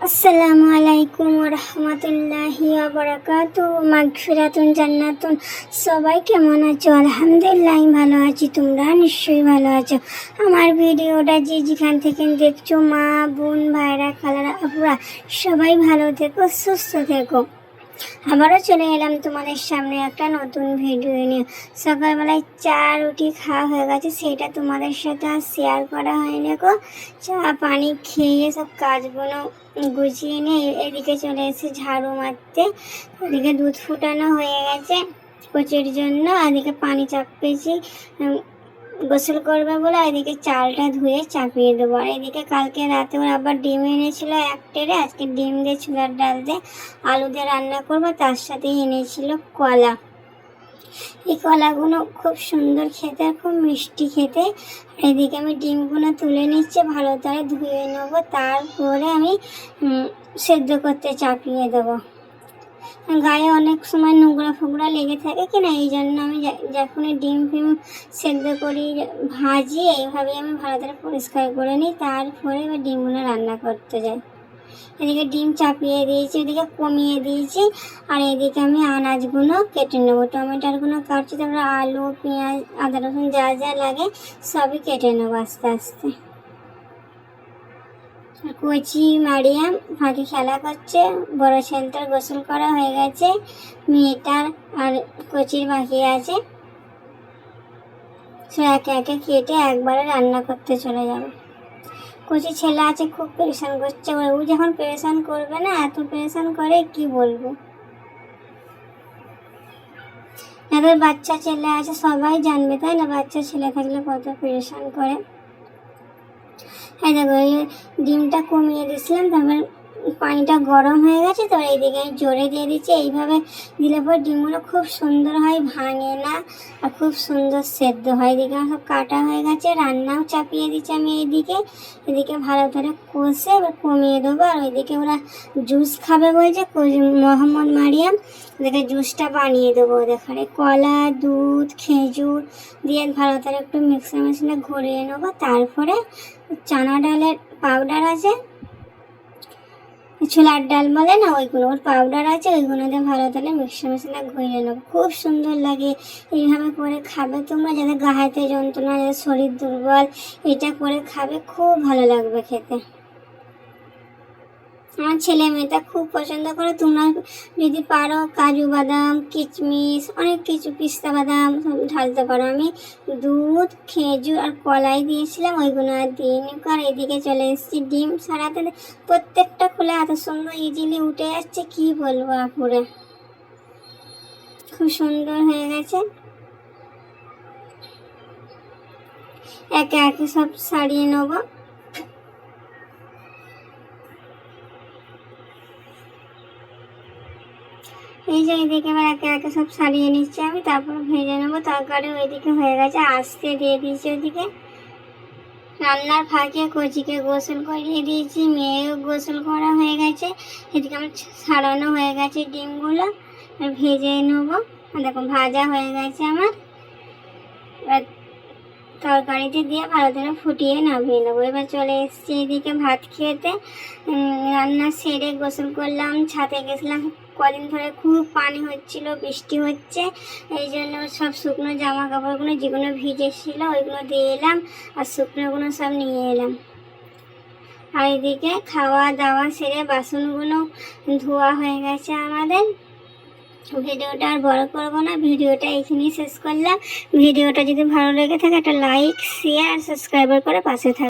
আসসালামু আলাইকুম রহমতুল্লাহি বারাকাতুহু মাগফিরাতুন জান্নাতুন। সবাই কেমন আছো? আলহামদুলিল্লাহ আমি ভালো আছি, তোমরা নিশ্চয়ই ভালো আছো। আমার ভিডিওটা যে যেখান থেকে দেখছো, মা বোন ভাইরা খালারা আপুরা সবাই ভালো থেকো, সুস্থ থেকো। আবারও চলে এলাম তোমাদের সামনে একটা নতুন ভিডিও নিয়ে। সকালবেলায় চা রুটি খাওয়া হয়ে গেছে, সেটা তোমাদের সাথে আর শেয়ার করা হয়নি গো। চা পানি খেয়ে সব কাজগুলো গুছিয়ে নিয়ে এদিকে চলে এসে ঝাড়ু মারতে। ওদিকে দুধ ফুটানো হয়ে গেছে কচির জন্য, এদিকে পানি চাপিয়েছি গোসল করবে বলে। এদিকে চালটা ধুয়ে চাপিয়ে দেবো। আর এদিকে কালকে রাতে ওরা আবার ডিম এনেছিল এক ট্রে, আজকে ডিম দিয়ে ছোলার ডাল দিয়ে আলু দিয়ে রান্না করবো, তার সাথে এনেছিল কলা। এই কলাগুলো খুব সুন্দর খেতে, খুব মিষ্টি খেতে। এদিকে আমি ডিমগুলো তুলে নিচ্ছি, ভালো করে ধুয়ে নেবো, তারপরে আমি সেদ্ধ করতে চাপিয়ে দেবো। গায়ে অনেক সময় নোংরা ফোংরা লেগে থাকে কিনা, এই জন্য আমি যখনই ডিম ফিম সেদ্ধ করি ভাজি, এইভাবে আমি ভালো করে পরিষ্কার করে নিই, তারপরে এবার ডিমগুলো রান্না করতে যাই। এদিকে ডিম চাপিয়ে দিয়েছি, এদিকে কমিয়ে দিয়েছি। আর এদিকে আমি আনাজগুলো কেটে নেবো, টমেটোগুলো কাটছি, তারপরে আলু পেঁয়াজ আদা রসুন যা যা লাগে সবই কেটে নেবো আস্তে আস্তে। কচি মারিয়াম ফাঁকে খেলা করছে, বড় ছেলেটার গোসল করা হয়ে গেছে, মেয়েটার আর কচির বাকি আছে। সে একে একে কেটে একবারে রান্না করতে চলে যাবে। কচি ছেলে আছে, খুব পেরেশান করছে। ও যখন পেরেশান করবে না, এত পেরেশান করে কি বলবো। এবার বাচ্চা ছেলে আছে, সবাই জানবে তাই না, বাচ্চা ছেলে থাকলে কত পেরেশান করে। হ্যাঁ দেখো, এই ডিমটা কমিয়ে দিয়েছিলাম, তারপর পানিটা গরম হয়ে গেছে, তো এইদিকে আমি জোরে দিয়ে দিচ্ছি। এইভাবে দিলে পর ডিমগুলো খুব সুন্দর হয়, ভাঙে না, আর খুব সুন্দর সেদ্ধ হয়। এদিকে আমার সব কাটা হয়ে গেছে, রান্নাও চাপিয়ে দিচ্ছি আমি এইদিকে। এদিকে ভালো করে কষে এবার কমিয়ে দেবো। আর ওইদিকে ওরা জুস খাবে বলছে, মোহাম্মদ মারিয়াম, ওদেরকে জুসটা বানিয়ে দেবো। ওখানে কলা দুধ খেজুর দিয়ে ভালো করে একটু মিক্সার মেশিনে ঘুরিয়ে নেবো। তারপরে চানা ডালের পাউডার আছে, ছোলার ডাল বলে না, ওইগুলো ওর পাউডার আছে, ওইগুলো দিয়ে ভালো করে মিক্সার মেশিনে ঘুরিয়ে নেবো। খুব সুন্দর লাগে। এইভাবে করে খাবে তোমরা, যাদের গা হাতে যন্ত্রণা, যাদের শরীর দুর্বল, এটা করে খাবে, খুব ভালো লাগবে খেতে। আমার ছেলে মেয়েটা খুব পছন্দ করে। তোমরা যদি পারো কাজু বাদাম কিচমিচ অনেক কিছু পিস্তা বাদাম ঢালতে পারো। আমি দুধ খেজুর আর কলাই দিয়েছিলাম, ওইগুলো আর দিইনি। আর এদিকে চলে এসেছি ডিম সারাতে, প্রত্যেকটা খুলে এত সুন্দর ইজিলি উঠে যাচ্ছে, কি বলবো আপুরে, খুব সুন্দর হয়ে গেছে। একে একে সব সারিয়ে নেবো। এই যে এইদিকে এবার একে একে সব সারিয়ে নিচ্ছি আমি, তারপর ভেজে নেবো। তরকারি ওইদিকে হয়ে গেছে, আস্তে দিয়ে দিয়েছি। ওইদিকে রান্নার ফাঁকে কচিকে গোসল করিয়ে দিয়েছি, মেয়েও গোসল করা হয়ে গেছে। এদিকে আমার সারানো হয়ে গেছে ডিমগুলো, ভেজে নেবো। দেখো ভাজা হয়ে গেছে আমার, এবার তরকারিতে দিয়ে ভালো করে ফুটিয়ে নামিয়ে নেবো। এবার চলে এসেছি এদিকে ভাত খেতে। রান্না সেরে গোসল করলাম, ছাদে গেছিলাম। কদিন ধরে খুব পানি হচ্ছিল, বৃষ্টি হচ্ছে, এই জন্য সব শুকনো জামা কাপড়গুলো যেগুলো ভিজেছিল ওইগুলো দিয়ে এলাম, আর শুকনোগুলো সব নিয়ে এলাম। আর এদিকে খাওয়া দাওয়া সেরে বাসনগুলো ধোয়া হয়ে গেছে আমাদের। ভিডিওটা আর বড় করবো না, ভিডিওটা এখানেই শেষ করলাম। ভিডিওটা যদি ভালো লেগে থাকে একটা লাইক শেয়ার সাবস্ক্রাইব করে পাশে থাকবে।